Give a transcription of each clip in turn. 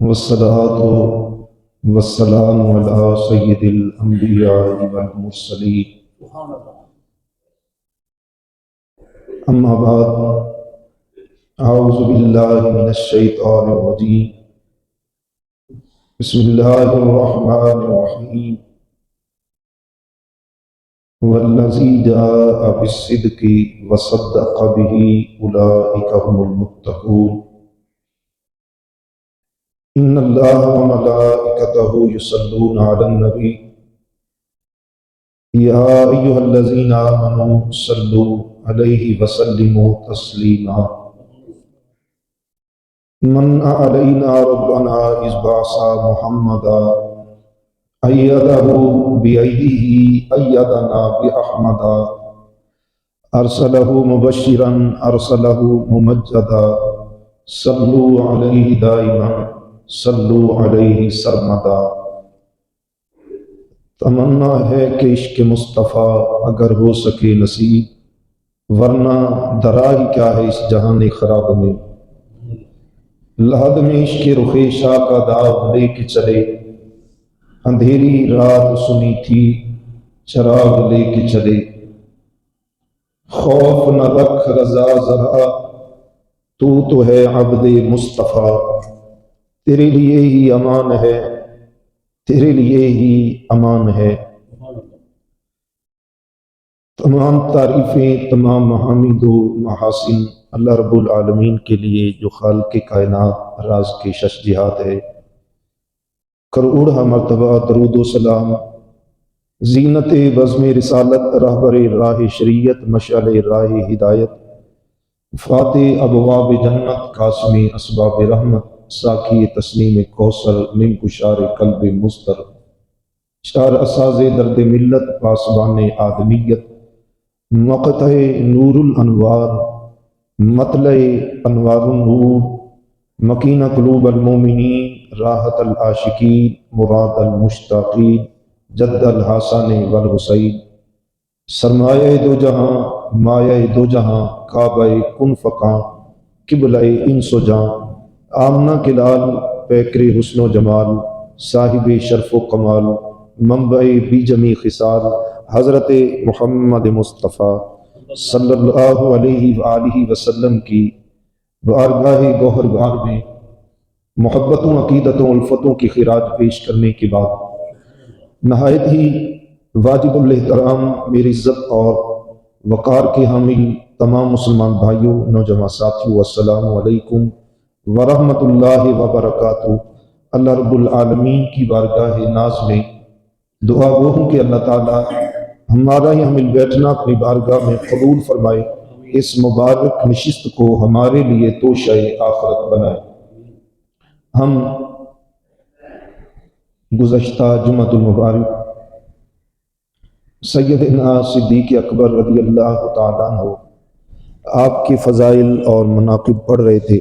والصلاة والسلام على سید الانبیاء والمرسلین اما بعد اعوذ باللہ من الشیطان الرجیم بسم اللہ الرحمن الرحیم والذی جاء بالصدق وصدق به اولئک هم المتقون ان اللہ وملائکتہ یصلون علی النبی یا ایھا الذین آمنوا صلوا علیہ وسلموا تسلیما من علینا ربنا اذ بعث محمدا ایدہ بایدیہ ایدنا باحمدا ارسلہ مبشرا ارسلہ ممجدا صلوا علیہ دائما صلو علیہ سرمدا۔ تمنا ہے کہ عشق مصطفیٰ اگر ہو سکے نصیب، ورنہ درا ہی کیا ہے اس جہان خراب میں۔ لحد میں عشق رخ شاہ کا داغ لے کے چلے، اندھیری رات سنی تھی چراغ لے کے چلے۔ خوف نہ رکھ رضا ذرا، تو ہے عبد مصطفیٰ، تیرے لیے ہی امان ہے، تیرے لیے ہی امان ہے۔ تمام تعریفیں، تمام محامد و محاسن اللہ رب العالمین کے لیے جو خالق کائنات راز کے شش جہات ہے۔ کروڑہ مرتبہ درود و سلام زینت بزم رسالت، رہبر راہ شریعت، مشعل راہ ہدایت، فاتح ابواب جنت، قاسم اسباب رحمت، ساقی تسلیم کوثر، نیم کشار قلب مضطر، چار اساز درد ملت، پاسبان آدمیت، مقطع نور الانوار، مطلع انوار النور، مکین قلوب المومنین، راحت العاشقین، مراد المشتاقین، جد الحسن والحسین، سرمایہ دو جہاں، مایہ دو جہاں، کعبہ کن فکاں، قبلہ انس و جاں، آمنہ کے لال، پیکر حسن و جمال، صاحب شرف و کمال، منبع بی جمی خصال، حضرت محمد مصطفیٰ صلی اللہ علیہ وآلہ وسلم کی بارگاہ گوہرگاہ میں محبتوں، عقیدتوں، الفتوں کی خراج پیش کرنے کے بعد نہایت ہی واجب الاحترام میری عزت اور وقار کے حامل تمام مسلمان بھائیوں، نوجوان ساتھیوں، السلام علیکم ورحمۃ اللہ وبرکاتہ۔ اللہ رب العالمین کی بارگاہ ناز میں دعا وہ ہوں کہ اللہ تعالیٰ ہمارا یہاں مل بیٹھنا اپنی بارگاہ میں قبول فرمائے، اس مبارک نشست کو ہمارے لیے توشہ آخرت بنائے۔ ہم گزشتہ جمعۃ المبارک سیدنا صدیق اکبر رضی اللہ تعالیٰ عنہ آپ کے فضائل اور مناقب پڑھ رہے تھے۔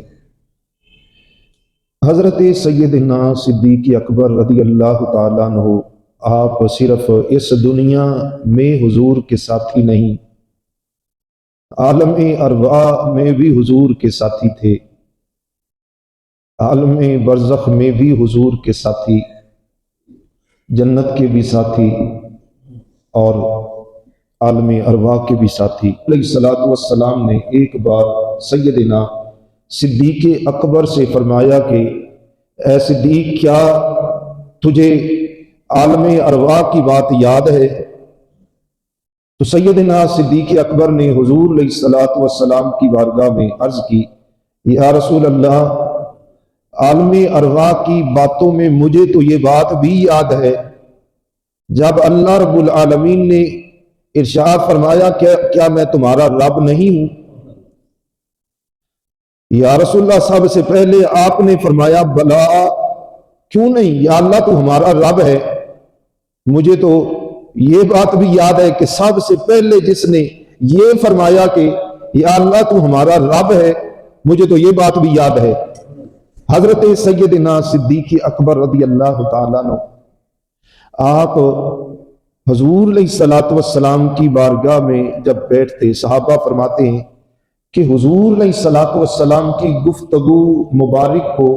حضرت سیدنا صدیق اکبر رضی اللہ تعالیٰ عنہ آپ صرف اس دنیا میں حضور کے ساتھی نہیں، عالم ارواح میں بھی حضور کے ساتھی تھے، عالم برزخ میں بھی حضور کے ساتھی، جنت کے بھی ساتھی اور عالم ارواح کے بھی ساتھی۔ علیہ الصلوۃ والسلام نے ایک بار سیدنا صدیق اکبر سے فرمایا کہ اے صدیق، کیا تجھے عالم ارواح کی بات یاد ہے؟ تو سیدنا صدیق اکبر نے حضور علیہ الصلوۃ والسلام کی بارگاہ میں عرض کی، یا رسول اللہ، عالم ارواح کی باتوں میں مجھے تو یہ بات بھی یاد ہے جب اللہ رب العالمین نے ارشاد فرمایا کیا میں تمہارا رب نہیں ہوں؟ یا رسول اللہ، سب سے پہلے آپ نے فرمایا بلا، کیوں نہیں یا اللہ تو ہمارا رب ہے۔ مجھے تو یہ بات بھی یاد ہے کہ سب سے پہلے جس نے یہ فرمایا کہ یا اللہ تو ہمارا رب ہے، مجھے تو یہ بات بھی یاد ہے۔ حضرت سیدنا صدیق اکبر رضی اللہ تعالیٰ عنہ آپ حضور علیہ الصلوۃ والسلام کی بارگاہ میں جب بیٹھتے، صحابہ فرماتے ہیں کہ حضور علیہ الصلوۃ والسلام کی گفتگو مبارک کو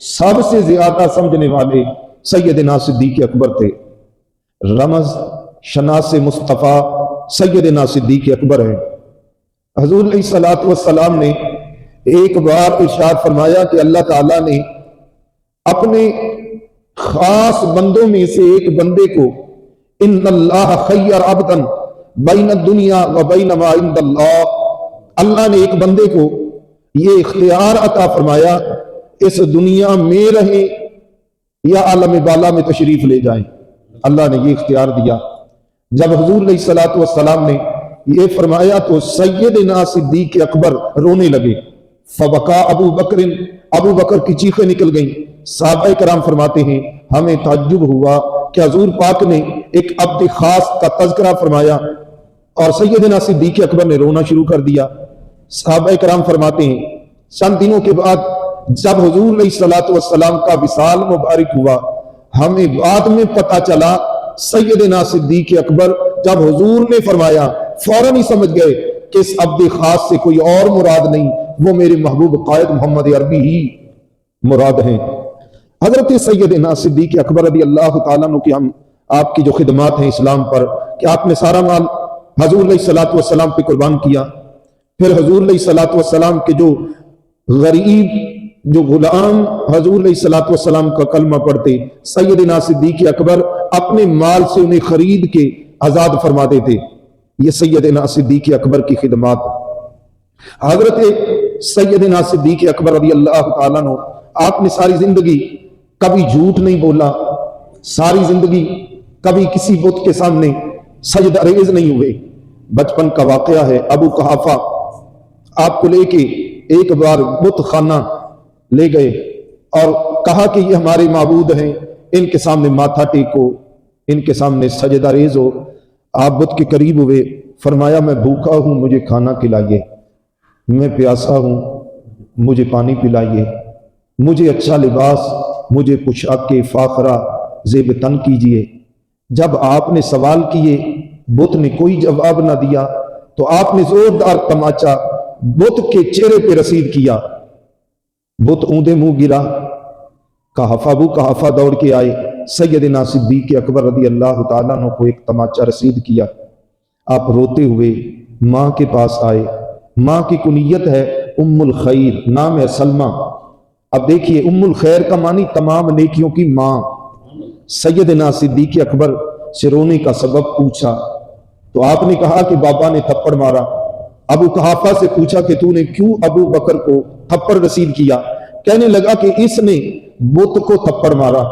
سب سے زیادہ سمجھنے والے سیدنا صدیق اکبر تھے۔ رمز شناس مصطفیٰ سیدنا صدیق اکبر ہیں۔ حضور علیہ الصلوۃ والسلام نے ایک بار ارشاد فرمایا کہ اللہ تعالیٰ نے اپنے خاص بندوں میں سے ایک بندے کو ان اللہ خیر عبدا بین الدنیا و بین ما عند اللہ، اللہ نے ایک بندے کو یہ اختیار عطا فرمایا اس دنیا میں رہیں یا عالم بالا میں تشریف لے جائیں، اللہ نے یہ اختیار دیا۔ جب حضور علیہ الصلوۃ والسلام نے یہ فرمایا تو سیدنا صدیق اکبر رونے لگے۔ فبکا ابو بکر، ابو بکر کی چیخیں نکل گئیں۔ صحابہ کرام فرماتے ہیں ہمیں تعجب ہوا کہ حضور پاک نے ایک عبد خاص کا تذکرہ فرمایا اور سیدنا صدیق اکبر نے رونا شروع کر دیا۔ صحابہ کرام فرماتے ہیں چند دنوں کے بعد جب حضور علیہ الصلوۃ والسلام کا وصال مبارک ہوا، ہمیں بعد میں پتہ چلا سیدنا صدیق اکبر جب حضور نے فرمایا فوراً ہی سمجھ گئے کہ اس عبد خاص سے کوئی اور مراد نہیں، وہ میرے محبوب قائد محمد عربی ہی مراد ہیں۔ حضرت سیدنا صدیق اکبر رضی اللہ تعالیٰ عنہ کی ہم آپ کی جو خدمات ہیں اسلام پر کہ آپ نے سارا مال حضور علیہ الصلوۃ والسلام پہ قربان کیا، پھر حضور علیہ الصلوۃ والسلام کے جو غریب جو غلام حضور علیہ الصلوۃ والسلام کا کلمہ پڑھتے سیدنا صدیق اکبر اپنے مال سے انہیں خرید کے آزاد فرما دیتے۔ یہ سیدنا صدیق اکبر کی خدمات۔ حضرت سیدنا صدیق اکبر رضی اللہ تعالیٰ عنہ آپ نے ساری زندگی کبھی جھوٹ نہیں بولا، ساری زندگی کبھی کسی بت کے سامنے سجدہ ریز نہیں ہوئے۔ بچپن کا واقعہ ہے، ابو قحافہ آپ کو لے کے ایک بار بت خانہ لے گئے اور کہا کہ یہ ہمارے معبود ہیں، ان کے سامنے ماتھا ٹیکو، ان کے سامنے سجدہ ریز ہو۔ آپ بت کے قریب ہوئے، فرمایا میں بھوکا ہوں مجھے کھانا کھلائیے، میں پیاسا ہوں مجھے پانی پلائیے، مجھے اچھا لباس، مجھے پوشاک فاخرہ زیب تن کیجئے۔ جب آپ نے سوال کیے بت نے کوئی جواب نہ دیا تو آپ نے زوردار تماچا بت کے چہرے پہ رسید کیا، بت اوندا منہ گرا۔ قحافہ ابو قحافہ دوڑ کے آئے، سیدنا صدیق اکبر رضی اللہ تعالیٰ عنہ کو ایک تماچا رسید کیا۔ آپ روتے ہوئے ماں کے پاس آئے، ماں کی کنیت ہے ام الخیر، نام ہے سلمہ۔ اب دیکھیے ام الخیر کا معنی تمام نیکیوں کی ماں۔ سیدنا صدیق اکبر سے رونے کا سبب پوچھا تو آپ نے کہا کہ بابا نے تھپڑ مارا۔ ابو قحافہ سے پوچھا کہ تو نے کیوں ابو بکر کو تھپڑ رسید کیا؟ کہنے لگا کہ اس نے بت کو تھپڑ مارا۔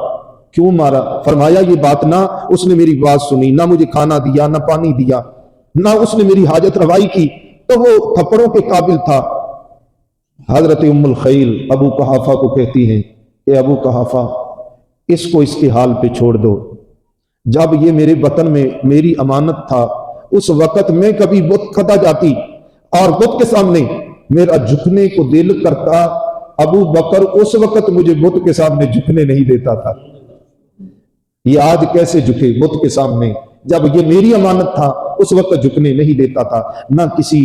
کیوں مارا؟ فرمایا یہ بات نہ اس نے میری بات سنی، نہ مجھے کھانا دیا، نہ پانی دیا، نہ اس نے میری حاجت روائی کی، تو وہ تھپڑوں کے قابل تھا۔ حضرت ام الخیر ابو قحافہ کو کہتی ہیں کہ ابو قحافہ اس کو اس کے حال پہ چھوڑ دو، جب یہ میرے وطن میں میری امانت تھا اس وقت میں کبھی بت کھدا جاتی اور بت کے سامنے میرا جھکنے کو دل کرتا، ابو بکر اس وقت مجھے بت کے سامنے جھکنے نہیں دیتا تھا۔ یہ آج کیسے جھکے بت کے سامنے؟ جب یہ میری امانت تھا اس وقت جھکنے نہیں دیتا تھا۔ نہ کسی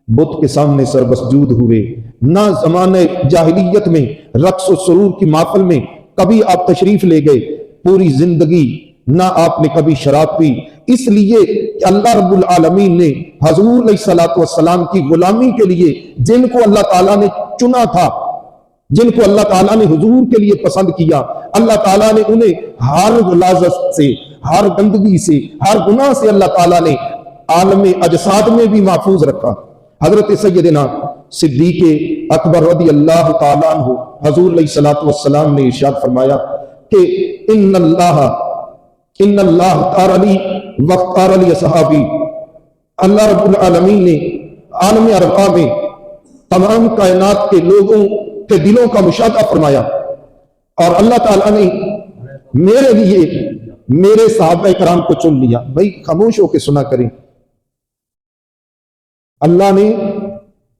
بت کے سامنے سر مسجود ہوئے، نہ زمانے جاہلیت میں رقص و سرور کی محفل میں کبھی آپ تشریف لے گئے، پوری زندگی نہ آپ نے کبھی شراب پی، اس لیے کہ اللہ رب العالمین نے حضور علیہ الصلوۃ والسلام کی غلامی کے لیے جن کو اللہ تعالیٰ نے چنا تھا، جن کو اللہ تعالیٰ نے حضور کے لیے پسند کیا، اللہ تعالیٰ نے انہیں ہر غلاظت سے، ہر گندگی سے، ہر گناہ سے اللہ تعالیٰ نے عالم اجساد میں بھی محفوظ رکھا۔ حضرت سیدنا صدیق اکبر رضی اللہ تعالیٰ عنہ حضور علیہ الصلوۃ والسلام نے ارشاد فرمایا کہ ان اللہ تعالی واختار لی صحابی، اللہ رب العالمین نے عالم ارواح میں تمام کائنات کے لوگوں کے دلوں کا مشاہدہ فرمایا اور اللہ تعالیٰ نے میرے لیے میرے صحابہ کرام کو چن لیا۔ بھائی خاموش ہو کے سنا کریں۔ اللہ نے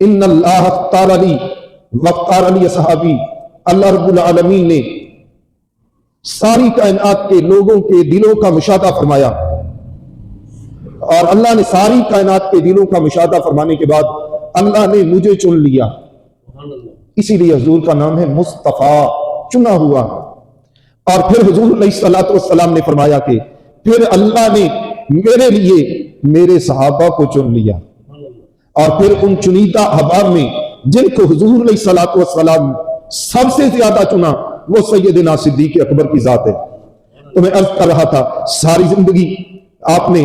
ان اللہ اختار علی واختار علی صحابی، اللہ رب العالمین نے ساری کائنات کے لوگوں کے دلوں کا مشاہدہ فرمایا اور اللہ نے ساری کائنات کے دلوں کا مشاہدہ فرمانے کے بعد اللہ نے مجھے چن لیا، اسی لیے حضور کا نام ہے مصطفیٰ، چنا ہوا۔ اور پھر حضور علیہ الصلوۃ والسلام نے فرمایا کہ پھر اللہ نے میرے لیے میرے صحابہ کو چن لیا، اور پھر ان چنیدہ احباب میں جن کو حضور علیہ الصلوۃ والسلام سب سے زیادہ چنا وہ سیدنا صدیق اکبر کی ذات ہے۔ تو میں عرض کر رہا تھا ساری زندگی آپ نے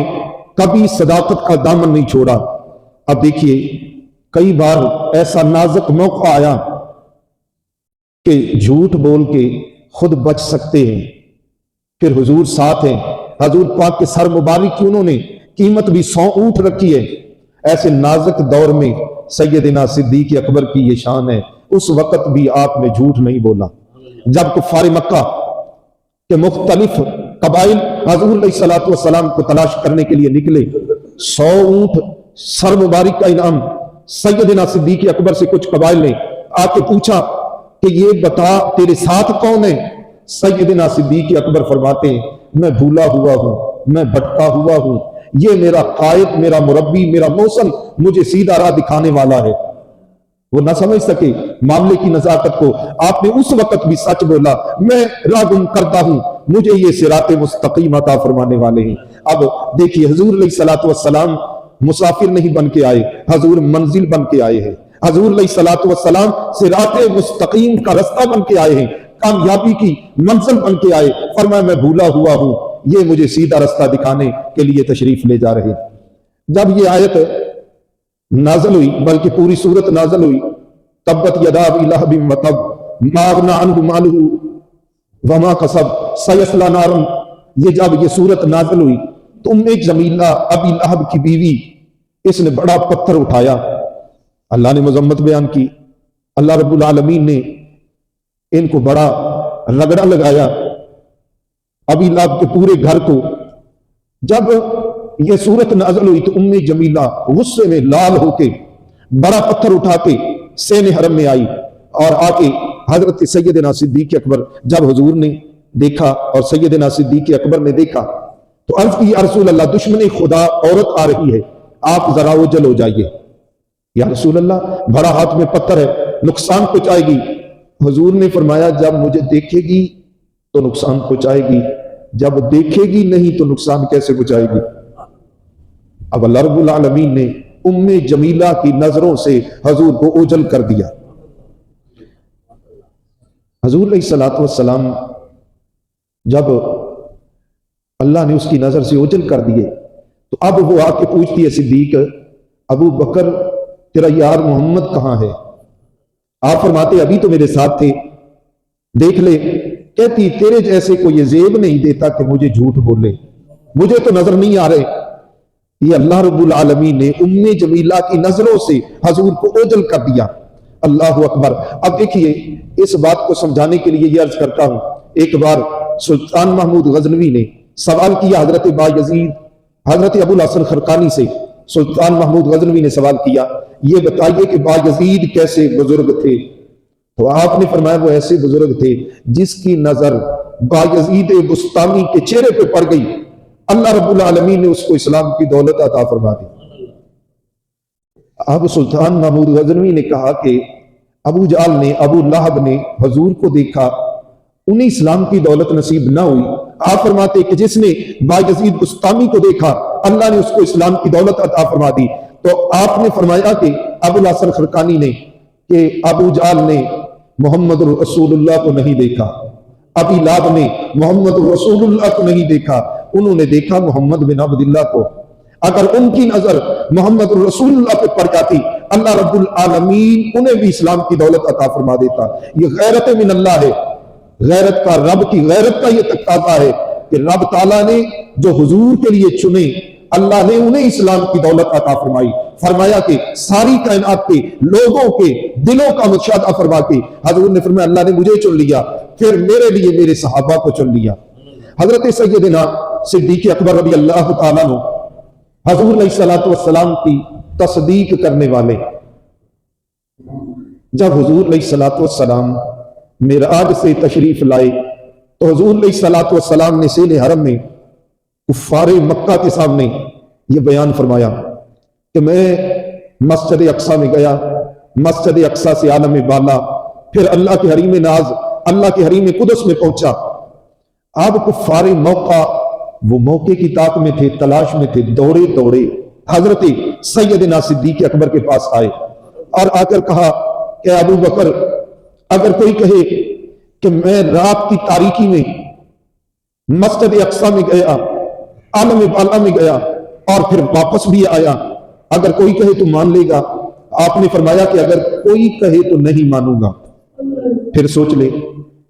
کبھی صداقت کا دامن نہیں چھوڑا۔ اب دیکھیے کئی بار ایسا نازک موقع آیا کہ جھوٹ بول کے خود بچ سکتے ہیں، پھر حضور ساتھ ہیں، حضور پاک کے سر مبارک کی انہوں نے قیمت بھی 100 اونٹ رکھی ہے۔ ایسے نازک دور میں سیدنا صدیق اکبر کی یہ شان ہے، اس وقت بھی آپ نے جھوٹ نہیں بولا۔ جب کفار مکہ کے مختلف قبائل حضور علیہ الصلوۃ والسلام کو تلاش کرنے کے لیے نکلے، 100 اونٹ سر مبارک کا انعام سیدنا صدیق اکبر سے کچھ قبائل نے آ کے پوچھا کہ یہ بتا تیرے ساتھ کون ہے؟ سیدنا صدیق اکبر فرماتے ہیں میں بھولا ہوا ہوں، میں بھٹکا ہوا ہوں، یہ میرا قائد، میرا مربی، میرا موصل مجھے سیدھا راہ دکھانے والا ہے۔ وہ نہ سمجھ سکے معاملے کی نزاکت کو، آپ نے اس وقت بھی سچ بولا، میں راہ گم کرتا ہوں، مجھے یہ صراط مستقیم عطا فرمانے والے ہیں۔ اب دیکھیے حضور علیہ الصلوۃ والسلام مسافر نہیں بن کے آئے، حضور منزل بن کے آئے ہیں۔ حضور علیہ الصلوۃ والسلام صراط مستقیم کا رستہ بن کے آئے ہیں، کامیابی کی منزل بن کے آئے۔ فرمایا میں بھولا ہوا ہوں، یہ مجھے سیدھا رستہ دکھانے کے لیے تشریف لے جا رہے۔ جب یہ آیت نازل ہوئی، بلکہ پوری صورت نازل ہوئی، تبت یدا ابی لہب وتب ما اغنی عنہ مالہ وما کسب سیصلی نارا، یہ جب یہ صورت نازل ہوئی تو جمیلہ ابی لہب کی بیوی، اس نے بڑا پتھر اٹھایا، اللہ نے مذمت بیان کی، اللہ رب العالمین نے ان کو بڑا رگڑا لگایا، ابی لہب کے پورے گھر کو۔ جب یہ صورت نازل ہوئی تو جمیلہ غصے میں لال ہو کے بڑا پتھر اٹھا کے سین حرم میں آئی، اور آ کے حضرت سیدنا صدیق اکبر جب حضور نے دیکھا اور سیدنا صدیق اکبر نے دیکھا تو عرض کی یا رسول اللہ دشمن خدا عورت آ رہی ہے، آپ ذرا اوجل ہو جائیے۔ یا رسول اللہ بڑا ہاتھ میں پتھر ہے، نقصان پہنچائے گی۔ حضور نے فرمایا جب مجھے دیکھے گی تو نقصان پہنچائے گی، جب دیکھے گی نہیں تو نقصان کیسے پہنچائے گی؟ اب اللہ رب العالمین نے جمیلہ کی نظروں سے حضور کو اوجل کر دیا۔ حضور علیہ الصلوۃ والسلام جب اللہ نے اس کی نظر سے اوجل کر دیے تو اب وہ آ کے پوچھتی ہے صدیق ابو بکر تیرا یار محمد کہاں ہے؟ آپ فرماتے ابھی تو میرے ساتھ تھے، دیکھ لے۔ کہتی تیرے جیسے کو یہ زیب نہیں دیتا کہ مجھے جھوٹ بولے، مجھے تو نظر نہیں آ رہے۔ یہ اللہ رب العالمین نے جمیلہ کی نظروں سے حضور کو اوجل کر دیا۔ اللہ اکبر۔ اب دیکھیے اس بات کو سمجھانے کے لیے یہ عرض کرتا ہوں، ایک بار سلطان محمود غزنوی نے سوال کیا حضرت بایزید حضرت ابو الحسن خرقانی سے۔ سلطان محمود غزنوی نے سوال کیا یہ بتائیے کہ بایزید کیسے بزرگ تھے؟ تو آپ نے فرمایا وہ ایسے بزرگ تھے جس کی نظر بایزید بستامی کے چہرے پہ پڑ گئی، اللہ رب العالمین نے اس کو اسلام کی دولت عطا فرما دی۔ اب سلطان محمود غزنوی نے کہا کہ ابو جہل نے، ابو لہب نے حضور کو دیکھا، انہیں اسلام کی دولت نصیب نہ ہوئی۔ آپ فرماتے کہ جس نے بایزید بستامی کو دیکھا اللہ نے اس کو اسلام کی دولت عطا فرما دی۔ تو آپ نے فرمایا کہ ابو الحسن خرقانی نے کہ ابو جہل نے محمد رسول اللہ کو نہیں دیکھا، ابی لہب نے محمد رسول اللہ کو نہیں دیکھا، انہوں نے دیکھا محمد بن عبداللہ کو۔ اگر ان کی نظر محمد رسول اللہ پہ پڑ جاتی اللہ رب العالمین انہیں بھی اسلام کی دولت عطا فرما دیتا۔ یہ غیرت من اللہ ہے، غیرت کا رب کی غیرت کا یہ تقاضا ہے کہ رب تعالیٰ نے جو حضور کے لیے چنے اللہ نے انہیں اسلام کی دولت عطا فرمائی۔ فرمایا کہ ساری کائنات کے لوگوں کے دلوں کا مشاہدہ فرما کے حضور نے فرمایا اللہ نے مجھے چن لیا، پھر میرے لیے میرے صحابہ کو چن لیا۔ حضرت سیدنا صدیق اکبر رضی اللہ تعالیٰ عنہ حضور علیہ الصلوۃ والسلام کی تصدیق کرنے والے، جب حضور علیہ الصلوۃ والسلام معراج سے تشریف لائے تو حضور علیہ الصلوۃ والسلام نے سیل حرم میں کفار مکہ کے سامنے یہ بیان فرمایا کہ میں مسجد اقصی میں گیا، مسجد اقصی سے عالم بالا، پھر اللہ کے حریم ناز، اللہ کے حریم قدس میں پہنچا۔ اب کفار موقع وہ موقع کی طاق میں تھے، تلاش میں تھے، دوڑے دوڑے حضرت سیدنا صدیق اکبر کے پاس آئے اور آ کر کہا کہ ابو بکر، اگر کوئی کہے کہ میں رات کی تاریکی میں مسجد اقصی میں گیا، عالم بالا میں گیا اور پھر واپس بھی آیا، اگر کوئی کہے تو مان لے گا؟ آپ نے فرمایا کہ اگر کوئی کہے تو نہیں مانوں گا۔ پھر سوچ لے،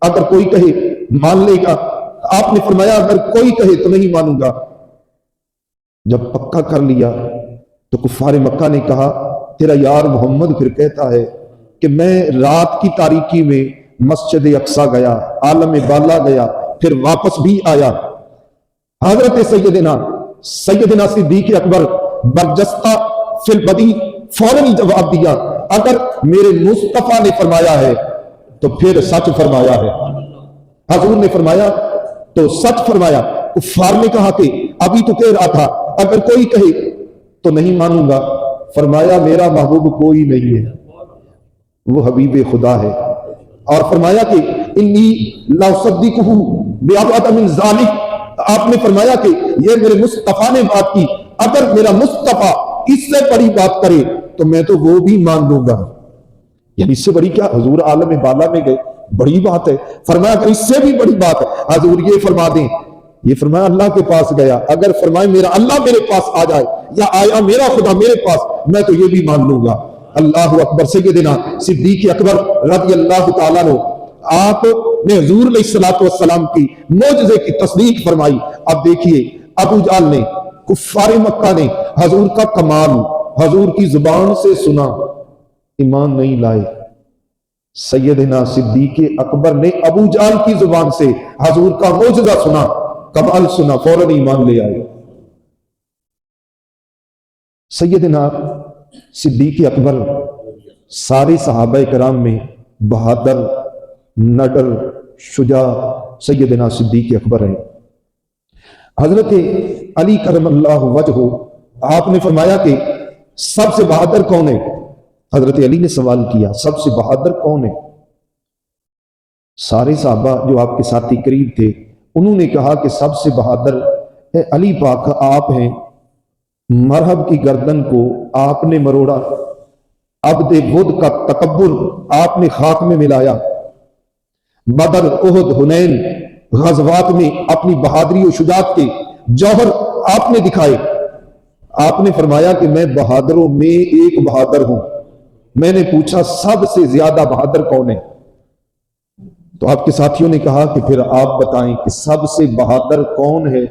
اگر کوئی کہے مان لے گا؟ آپ نے فرمایا اگر کوئی کہے تو نہیں مانوں گا۔ جب پکا کر لیا تو کفار مکہ نے کہا تیرا یار محمد پھر کہتا ہے کہ میں رات کی تاریکی میں مسجد اقصی گیا، عالم بالا گیا، پھر واپس بھی آیا۔ حضرت سیدنا صدیق اکبر برجستہ فی البدی فوراً جواب دیا، اگر میرے مصطفیٰ نے فرمایا ہے تو پھر سچ فرمایا ہے، حضور نے فرمایا تو سچ فرمایا۔ کفار نے کہا کہ ابھی تو کہہ رہا تھا اگر کوئی کہے تو نہیں مانوں گا۔ فرمایا میرا محبوب کوئی نہیں ہے، وہ حبیب خدا ہے، اور فرمایا کہ انی لا اصدقہ بأبعد من ذلک۔ آپ نے فرمایا کہ یہ میرے مصطفیٰ نے بات کی، اگر میرا مصطفیٰ اس سے بڑی بات کرے تو میں تو وہ بھی مان لوں گا۔ یعنی اس سے بڑی کیا؟ حضور عالم بالا میں گئے، بڑی بات ہے۔ فرمایا کہ اس سے بھی بڑی بات ہے حضور یہ فرما دیں، یہ فرمایا اللہ کے پاس گیا، اگر فرمائے میرا اللہ میرے پاس آ جائے یا آیا میرا خدا میرے پاس، میں تو یہ بھی مان لوں گا۔ اللہ اکبر۔ سیدنا صدیق اکبر رضی اللہ تعالیٰ عنہ، آپ نے حضور علیہ السلام کی معجزے کی تصدیق فرمائی۔ اب دیکھیے ابو جہل نے، کفار مکہ نے حضور کا کمال حضور کی زبان سے سنا، ایمان نہیں لائے۔ سیدنا صدیق اکبر نے ابو جہل کی زبان سے حضور کا معجزہ سنا، کمال سنا، فوراً ایمان لے آئے۔ سیدنا صدیق اکبر سارے صحابہ کرام میں بہادر، نڈر، شجاع سیدنا صدیق اکبر ہیں۔ حضرت علی کرم اللہ وجہہ، آپ نے فرمایا کہ سب سے بہادر کون ہے؟ حضرت علی نے سوال کیا سب سے بہادر کون ہے؟ سارے صحابہ جو آپ کے ساتھی قریب تھے انہوں نے کہا کہ سب سے بہادر ہے علی پاک آپ ہیں، مرہب کی گردن کو آپ نے مروڑا، عبد بدھ کا تکبر آپ نے خاک میں ملایا، بدر، احد، حنین غزوات میں اپنی بہادری و شجاعت کے جوہر آپ نے دکھائے۔ آپ نے فرمایا کہ میں بہادروں میں ایک بہادر ہوں۔ میں نے پوچھا سب سے زیادہ بہادر کون ہے؟ تو آپ کے ساتھیوں نے کہا کہ پھر آپ بتائیں کہ سب سے بہادر کون ہے؟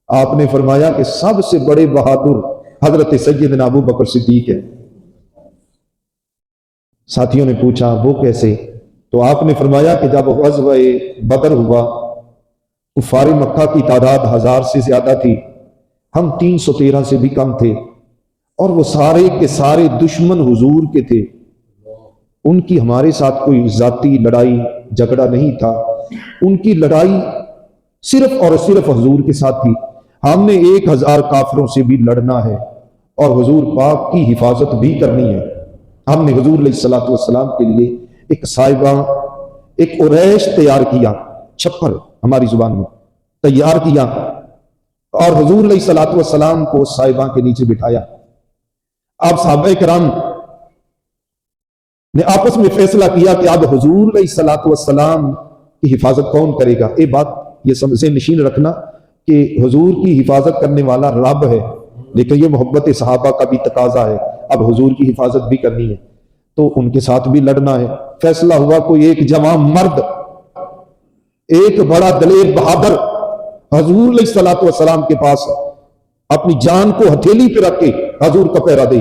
آپ نے فرمایا کہ سب سے بڑے بہادر حضرت سیدنا ابو بکر صدیق ہے۔ ساتھیوں نے پوچھا وہ کیسے؟ تو آپ نے فرمایا کہ جب غزوہ بدر ہوا، کفار مکہ کی تعداد 1000 سے زیادہ تھی، ہم 313 سے بھی کم تھے، اور وہ سارے کے سارے دشمن حضور کے تھے۔ ان کی ہمارے ساتھ کوئی ذاتی لڑائی جھگڑا نہیں تھا، ان کی لڑائی صرف اور صرف حضور کے ساتھ تھی۔ ہم نے 1000 کافروں سے بھی لڑنا ہے اور حضور پاک کی حفاظت بھی کرنی ہے۔ ہم نے حضور علیہ السلام کے لیے ایک صاحبہ، ایک اوریش تیار کیا، چھپر ہماری زبان میں تیار کیا، اور حضور علیہ السلام کو صاحبہ کے نیچے بٹھایا۔ اب صحابہ کرام نے آپس میں فیصلہ کیا کہ اب حضور علیہ السلام کی حفاظت کون کرے گا؟ یہ بات یہ سمجھ سے نشین رکھنا کہ حضور کی حفاظت کرنے والا رب ہے، لیکن یہ محبت صحابہ کا بھی تقاضا ہے، اب حضور کی حفاظت بھی کرنی ہے تو ان کے ساتھ بھی لڑنا ہے۔ فیصلہ ہوا کوئی ایک جوان مرد، ایک بڑا دلیر بہادر حضور علیہ السلام کے پاس اپنی جان کو ہتھیلی پہ رکھ کے حضور کا پہرا دے۔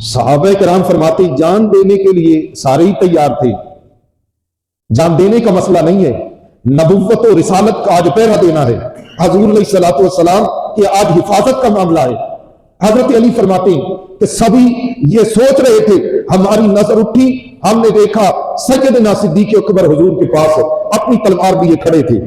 صحابہ کرام فرماتے جان دینے کے لیے سارے ہی تیار تھے، جان دینے کا مسئلہ نہیں ہے، نبوت و رسالت کا آج پہرا دینا ہے، حضور علیہ السلام کہ آج حفاظت کا معاملہ ہے۔ حضرت علی فرماتے ہیں کہ سبھی یہ سوچ رہے تھے، ہماری نظر اٹھی، ہم نے دیکھا سیدنا صدیق اکبر حضور کے پاس اپنی تلوار بھی یہ کھڑے تھے۔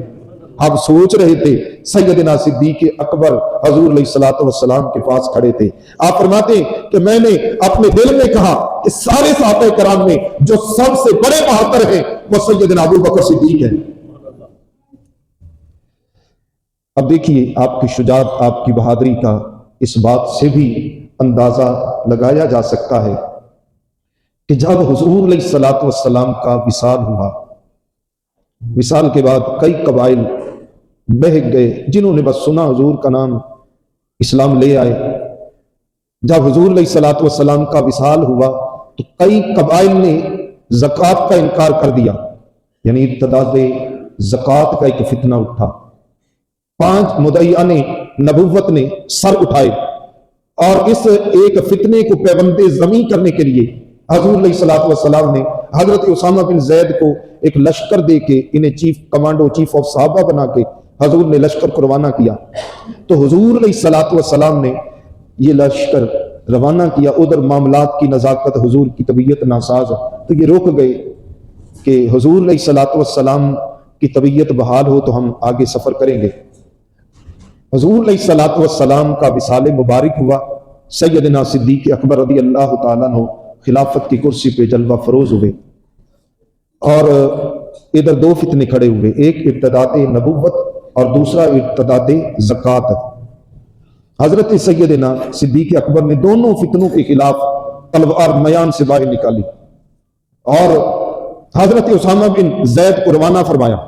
آپ سوچ رہے تھے سیدنا صدیق اکبر حضور علیہ الصلوۃ والسلام کے پاس کھڑے تھے. آپ فرماتے ہیں کہ میں نے اپنے دل میں کہا کہ سارے صحابہ کرام میں جو سب سے بڑے بہادر ہیں وہ سیدنا ابو بکر صدیق ہیں. اب دیکھیے آپ کی شجاعت، آپ کی بہادری کا اس بات سے بھی اندازہ لگایا جا سکتا ہے کہ جب حضور علیہ الصلوۃ والسلام کا وصال ہوا، وصال کے بعد کئی قبائل بہک گئے جنہوں نے بس سنا حضور کا نام اسلام لے آئے. جب حضور علیہ الصلوۃ والسلام کا وصال ہوا تو کئی قبائل نے زکوٰۃ کا انکار کر دیا، یعنی ارتداد زکوٰۃ کا ایک فتنہ اٹھا. 5 مدعیان نبوت نے سر اٹھائے اور اس ایک فتنے کو پیوند زمیں کرنے کے لیے حضور علیہ الصلوۃ والسلام نے حضرت اسامہ بن زید کو ایک لشکر دے کے انہیں چیف کمانڈو، چیف آف صحابہ بنا کے حضور نے لشکر کو روانہ کیا. تو حضور علیہ الصلوۃ والسلام نے یہ لشکر روانہ کیا. ادھر معاملات کی نزاکت، حضور کی طبیعت ناساز، تو یہ رک گئے کہ حضور علیہ الصلوۃ والسلام کی طبیعت بحال ہو تو ہم آگے سفر کریں گے. حضور علیہ الصلوۃ والسلام کا وصال مبارک ہوا. سیدنا صدیق اکبر رضی اللہ تعالیٰ عنہ خلافت کی کرسی پہ جلوہ فروز ہوئے اور ادھر 2 فتنے کھڑے ہوئے، ایک ارتداد نبوت اور دوسرا ارتداد زکوٰۃ. حضرت سیدنا صدیق اکبر نے دونوں فتنوں کے خلاف تلوار میان سے باہر نکالی اور حضرت اسامہ بن زید کو روانہ فرمایا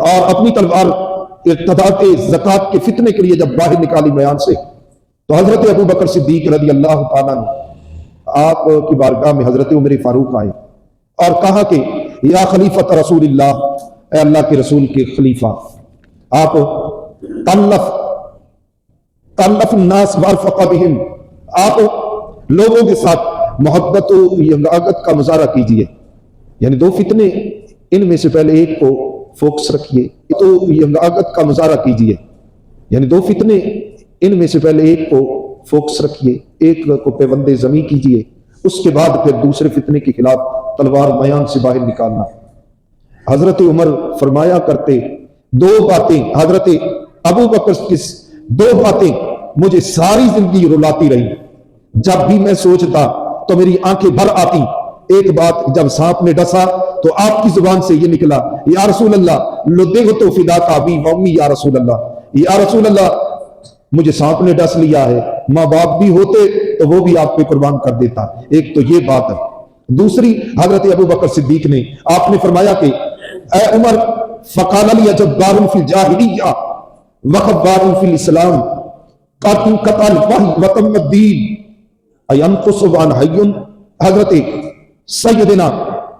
اور اپنی تلوار ارتداد زکوٰۃ کے فتنے کے لیے جب باہر نکالی میان سے تو حضرت ابو بکر صدیق رضی اللہ تعالیٰ عنہ آپ کی بارگاہ میں حضرت عمر فاروق آئے اور کہا کہ یا خلیفۃ رسول اللہ، اے اللہ کے رسول کے خلیفہ، آپ تلف الناس وارفق بہم، آپ لوگوں کے ساتھ محبت و یگانت کا مظاہرہ کیجئے. یعنی 2 فتنے، ان میں سے پہلے ایک کو فوکس رکھیے تو یگانت کا مظاہرہ کیجئے. یعنی 2 فتنے، ان میں سے پہلے ایک کو فوکس رکھیے، ایک کو پیوند زمیں کیجئے، اس کے بعد پھر دوسرے فتنے کے خلاف تلوار میان سے باہر نکالنا. حضرت عمر فرمایا کرتے 2 باتیں، حضرت ابو بکر کی 2 باتیں مجھے ساری زندگی رلاتی رہی. جب بھی میں سوچتا تو میری آنکھیں بھر آتی. ایک بات، جب سانپ نے ڈسا تو آپ کی زبان سے یہ نکلا، یا رسول اللہ لدغت فداک ابی و امی، یا رسول اللہ، یا رسول اللہ مجھے سانپ نے ڈس لیا ہے، ماں باپ بھی ہوتے تو وہ بھی آپ پہ قربان کر دیتا. ایک تو یہ بات ہے. دوسری، حضرت ابو بکر صدیق نے آپ نے فرمایا کہ اے عمر، فقال لی جبار فی الجاہلیہ وخبار فی الاسلام قاتل قتل وتم الدین اینقص عن حی. حضرت سیدنا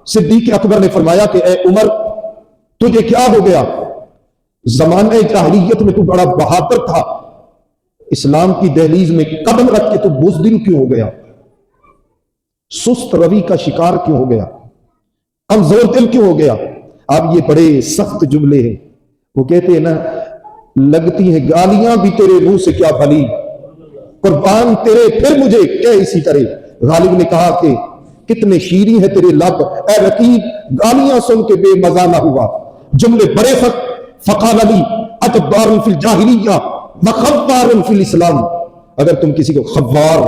صدیق اکبر نے فرمایا کہ اے عمر، تجھے کیا ہو گیا؟ زمانہ جاہلیت میں تو بڑا بہادر تھا، اسلام کی دہلیز میں قدم رکھ کے تو بزدل کیوں ہو گیا؟ سست روی کا شکار کیوں ہو گیا؟ کمزور دل کیوں ہو گیا؟ اب یہ بڑے سخت جملے ہیں. وہ کہتے ہیں نا، لگتی ہیں گالیاں بھی تیرے منہ سے کیا بھلی، قربان تیرے پھر مجھے کیا اسی طرح. غالب نے کہا کہ کتنے شیریں ہیں تیرے لب، اے رقیب گالیاں سن کے بے مزہ نہ ہوا. جملے بڑے سخت. فقال علی اجبار فی الجاہلیہ وخوار فی الاسلام. اگر تم کسی کو خوار،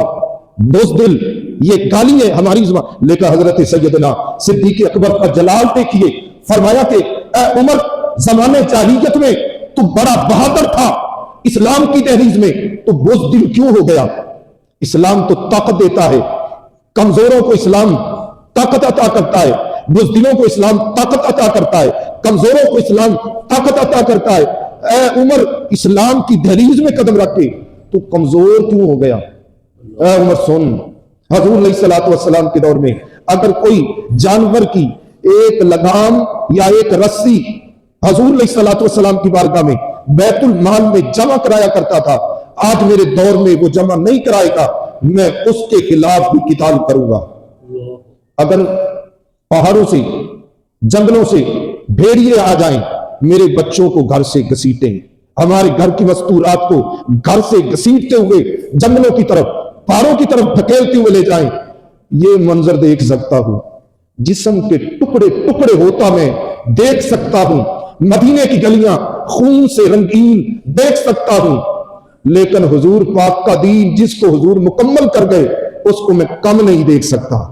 بزدل، یہ گالی ہے ہماری زبان. لیکن حضرت سیدنا صدیق اکبر کا جلال دیکھیے، فرمایا کہ اے عمر، زمانے جاہلیت میں تو بڑا بہادر تھا، اسلام کی دہلیز میں تو بزدل کیوں ہو گیا؟ اسلام تو طاقت دیتا ہے، کمزوروں کو اسلام طاقت عطا کرتا ہے، بزدلوں کو اسلام طاقت عطا کرتا ہے، کمزوروں کو اسلام طاقت عطا کرتا ہے. اے عمر، اسلام کی دہلیز میں قدم رکھ کے تو کمزور کیوں ہو گیا؟ اے عمر سن، حضور علیہ الصلوۃ والسلام کے دور میں اگر کوئی جانور کی ایک لگام یا ایک رسی حضور علیہ الصلوۃ والسلام کی بارگاہ میں بیت المال میں جمع کرایا کرتا تھا، آج میرے دور میں وہ جمع نہیں کرائے گا، میں اس کے خلاف بھی قتال کروں گا. اگر پہاڑوں سے، جنگلوں سے بھیڑیے آ جائیں، میرے بچوں کو گھر سے گھسیٹیں، ہمارے گھر کی مستورات کو گھر سے گھسیٹتے ہوئے جنگلوں کی طرف، پہاڑوں کی طرف دھکیلتے ہوئے لے جائیں، یہ منظر دیکھ سکتا ہوں. جسم کے ٹکڑے ٹکڑے ہوتا میں دیکھ سکتا ہوں، مدینے کی گلیاں خون سے رنگین دیکھ سکتا ہوں، لیکن حضور پاک کا دین جس کو حضور مکمل کر گئے اس کو میں کم نہیں دیکھ سکتا۔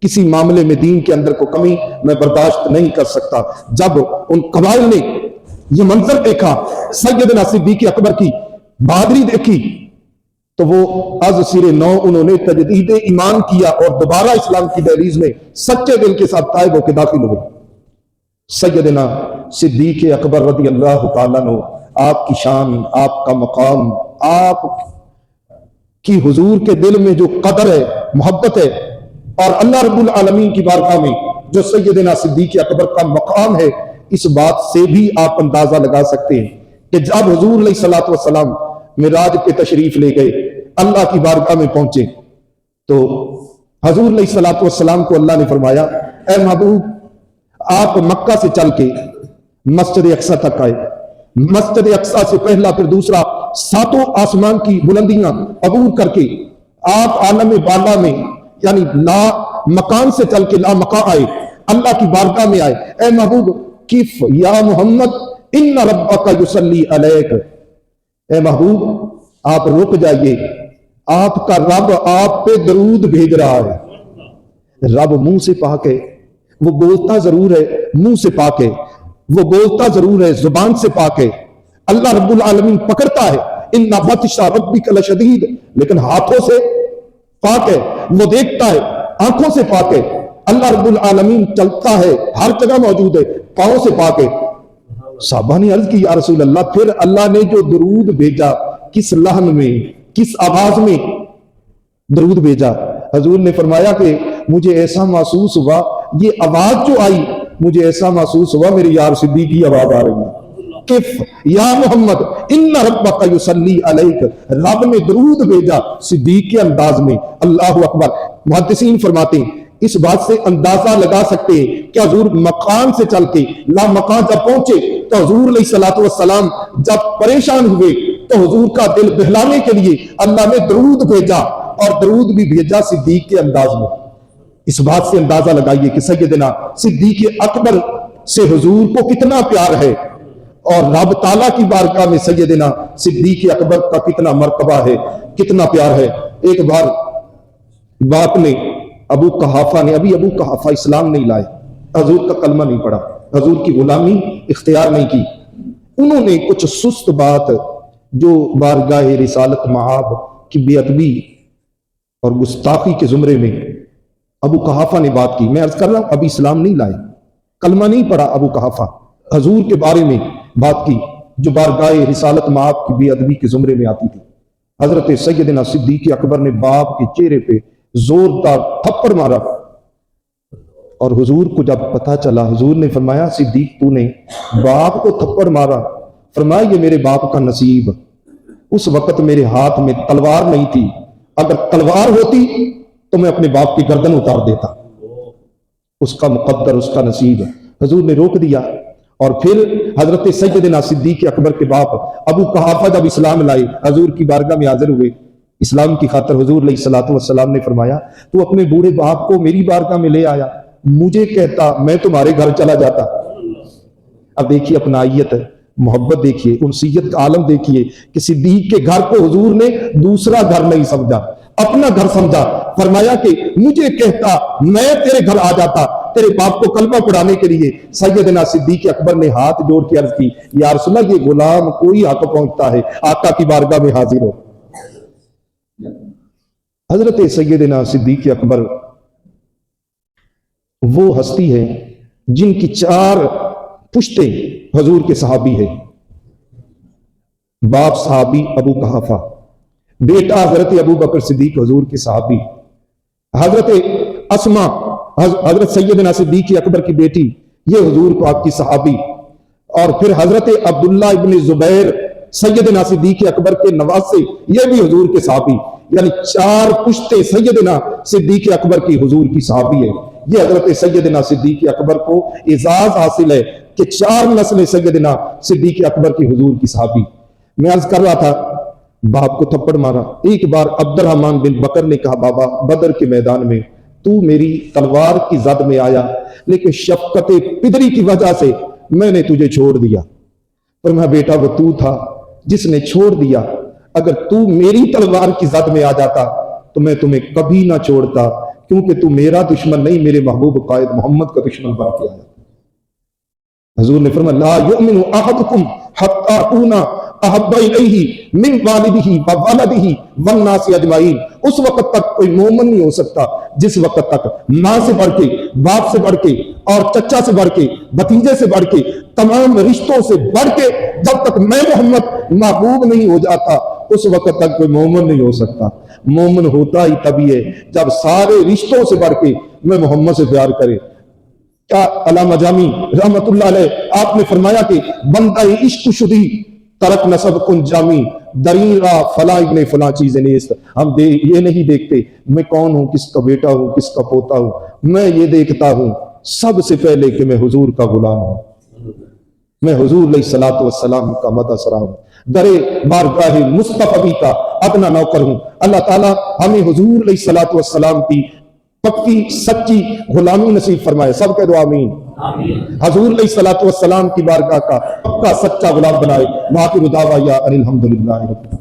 کسی معاملے میں دین کے اندر کو کمی میں برداشت نہیں کر سکتا۔ جب ان قبائل نے یہ منظر دیکھا، سیدنا صدیق اکبر کی بہادری دیکھی، تو وہ از سر نو انہوں نے تجدید ایمان کیا اور دوبارہ اسلام کی دہلیز میں سچے دل کے ساتھ طائب ہو کے داخل ہوئے۔ سیدنا صدیق اکبر رضی اللہ تعالیٰ عنہ، آپ کی شان، آپ کا مقام، آپ کی حضور کے دل میں جو قدر ہے، محبت ہے، اور اللہ رب العالمین کی بارگاہ میں جو سیدنا صدیق اکبر کا مقام ہے، اس بات سے بھی آپ اندازہ لگا سکتے ہیں کہ جب حضور علیہ الصلوۃ والسلام معراج پہ تشریف لے گئے، اللہ کی بارگاہ میں پہنچے، تو حضور علیہ الصلوۃ والسلام کو اللہ نے فرمایا، اے محبوب، آپ مکہ سے چل کے مسجد اقصی تک آئے، مسجد اقصی سے پہلا پھر دوسرا 7 آسمان کی بلندیاں عبور کر کے آپ عالم بالا میں یعنی لا مکان سے چل کے لا مکان آئے، اللہ کی بارگاہ میں آئے۔ اے محبوب کیف یا محمد ان ربک یصلی علیک، اے محبوب آپ رک جائیے، آپ کا رب آپ پہ درود بھیج رہا ہے۔ رب منہ سے پاک ہے، وہ بولتا ضرور ہے، منہ سے پاک ہے، وہ بولتا ضرور ہے، زبان سے پاک ہے، اللہ رب العالمین پکڑتا ہے، ان بطش ربک لشدید، لیکن ہاتھوں سے پاک ہے، وہ دیکھتا ہے، آنکھوں سے پاک ہے، اللہ رب العالمین چلتا ہے، ہر جگہ موجود ہے، پاؤں سے پاک ہے۔ صحابہ نے عرض کی، یا رسول اللہ، پھر اللہ نے جو درود بھیجا کس لحن میں، کس آواز میں درود بھیجا؟ حضور نے فرمایا کہ مجھے ایسا محسوس ہوا، یہ آواز جو آئی مجھے ایسا محسوس ہوا میری یار صدیق کی آواز آ رہی ہے۔ کف یا محمد ان ربک یصلی علیک، رب نے درود بھیجا صدیق کے انداز میں۔ اللہ اکبر۔ محدثین فرماتے ہیں اس بات سے اندازہ لگا سکتے ہیں کہ حضور مقام سے چل کے لا مقام جب پہنچے تو حضور علیہ الصلوۃ والسلام جب پریشان ہوئے تو حضور کا دل بہلانے کے لیے اللہ نے درود بھیجا، اور درود بھی بھیجا صدیق کے انداز میں۔ اس بات سے اندازہ لگائیے کہ سیدنا صدیق اکبر سے حضور کو کتنا پیار ہے، اور رب تعالیٰ کی بارگاہ میں سیدنا صدیق اکبر کا کتنا مرتبہ ہے، کتنا پیار ہے۔ ایک بار باپ نے ابو قحافہ نے، ابو قحافہ اسلام نہیں لائے، حضور کا کلمہ نہیں پڑھا، حضور کی غلامی اختیار نہیں کی، انہوں نے کچھ سست بات جو بارگاہ رسالت معاب کی بے ادبی اور گستاخی کے زمرے میں ابو قحافہ نے بات کی۔ میں عرض کر رہا ہوں ابھی اسلام نہیں لائے، کلمہ نہیں پڑھا، ابو قحافہ حضور کے بارے میں بات کی جو بارگاہ رسالت معاب کی بے ادبی کے زمرے میں آتی تھی۔ حضرت سیدنا صدیق اکبر نے باپ کے چہرے پہ زوردار تھپڑ مارا، اور حضور کو جب پتہ چلا، حضور نے فرمایا صدیق تو نے باپ کو تھپڑ مارا؟ فرمایا یہ میرے باپ کا نصیب، اس وقت میرے ہاتھ میں تلوار نہیں تھی، اگر تلوار ہوتی تو میں اپنے باپ کی گردن اتار دیتا، اس کا مقدر، اس کا نصیب۔ حضور نے روک دیا، اور پھر حضرت سیدنا صدیق اکبر کے باپ ابو قحافہ جب اسلام لائے، حضور کی بارگاہ میں حاضر ہوئے اسلام کی خاطر، حضور علیہ الصلوۃ والسلام نے فرمایا تو اپنے بوڑھے باپ کو میری بارگاہ میں لے آیا، مجھے کہتا میں تمہارے گھر چلا جاتا۔ اب دیکھیے اپنائیت، محبت دیکھیے، انسیت کا عالم دیکھیے کہ صدیق کے گھر کو حضور نے دوسرا گھر نہیں سمجھا، اپنا گھر سمجھا۔ فرمایا کہ مجھے کہتا میں تیرے گھر آ جاتا تیرے باپ کو کلمہ پڑھانے کے لیے۔ سیدنا صدیق اکبر نے ہاتھ جوڑ کے عرض کی، یا رسول اللہ یہ غلام کوئی آ پہنچتا ہے، آقا کی بارگاہ میں حاضر ہو۔ حضرت سیدنا صدیق اکبر وہ ہستی ہے جن کی 4 پشتیں حضور کے صحابی ہے۔ باپ صحابی ابو قحافہ، بیٹا حضرت ابو بکر صدیق حضور کے صحابی، حضرت اسما حضرت سیدنا صدیق اکبر کی بیٹی یہ حضور پاک کی صحابی، اور پھر حضرت عبداللہ ابن زبیر سیدنا صدیق اکبر کے نواسے یہ بھی حضور کے صحابی، یعنی 4 پشتے سیدنا صدیق اکبر کی حضور کی صحابی ہے۔ یہ حضرت سیدنا صدیق اکبر کو اعزاز حاصل ہے کہ 4 نسل سیدنا صدیق اکبر کی حضور کی صحابی۔ میں عرض کر رہا تھا باپ کو تھپڑ مارا۔ ایک بار عبد الرحمن بن بکر نے کہا بابا بدر کے میدان میں تو میری تلوار کی زد میں آیا، لیکن شفقت پدری کی وجہ سے میں نے تجھے چھوڑ دیا۔ فرمایا بیٹا وہ تو تھا جس نے چھوڑ دیا، اگر تو میری تلوار کی زد میں آ جاتا تو میں تمہیں کبھی نہ چھوڑتا، کیونکہ تو میرا دشمن نہیں، میرے محبوب قائد محمد کا دشمن بن کے آیا۔ حضور نے فرمایا لا یؤمن احدکم حتی اکون احب الیہ من والدہ وولدہ والناس اجمعین۔ اس وقت تک کوئی مومن نہیں ہو سکتا جس وقت تک ماں سے بڑھ کے، باپ سے بڑھ کے، اور چچا سے بڑھ کے، بھتیجے سے بڑھ کے، تمام رشتوں سے بڑھ کے جب تک میں محمد محبوب نہیں ہو جاتا اس وقت تک کوئی مومن نہیں ہو سکتا۔ مومن ہوتا ہی تبھی ہے جب سارے رشتوں سے بڑھ کے میں محمد سے پیار کرے۔ کیا علامہ جامی رحمت اللہ علیہ آپ نے فرمایا کہ بندہ عشق شدی ترک نسب کن جامی دریغا فلاں ابن فلاں چیزیں نیست۔ ہم یہ نہیں دیکھتے میں کون ہوں، کس کا بیٹا ہوں، کس کا پوتا ہوں، میں یہ دیکھتا ہوں سب سے پہلے کہ میں حضور کا غلام ہوں، میں حضور علیہ الصلوۃ والسلام کا مدح سرا ہوں، درے بارگاہ مصطفی کا ادنا نوکر ہوں۔ اللہ تعالیٰ ہمیں حضور علیہ الصلوۃ والسلام کی پکی سچی غلامی نصیب فرمائے، سب کہہ دو آمین۔ حضور علیہ الصلوۃ والسلام کی بارگاہ کا پکا سچا غلام بنائے۔ وآخر دعوانا ان الحمد للہ رب العالمین۔